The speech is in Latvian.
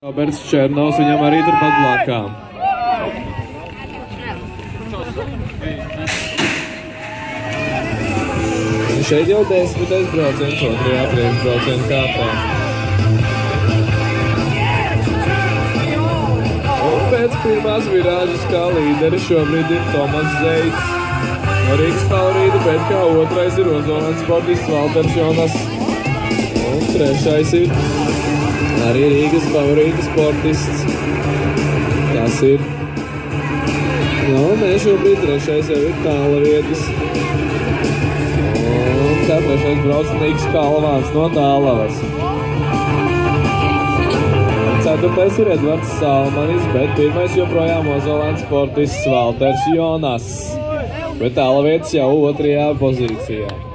Roberts Černovs, viņam arī turpat blakām. Šeit jau 10. brauciens, otrajā priekšbrauciena kārtā. Un pēc pirmās virāžas kā līderi šobrīd ir Tomas Zeits no Rīgas favorīta, bet kā otrais ir Ozolens sportists Valters Jonas. Un trešais ir arī Rīgas favorīta sportists. Tas ir. Šobrīd trešais jau ir Tālavietis. Un kā trešais braucinieks Kalvāns no Tālavas. Ceturtais ir Edvards Salmanis, bet pirmais joprojām Ozolens sportists Valters Jonas. Bet Tālavietis jau otrajā pozīcijā.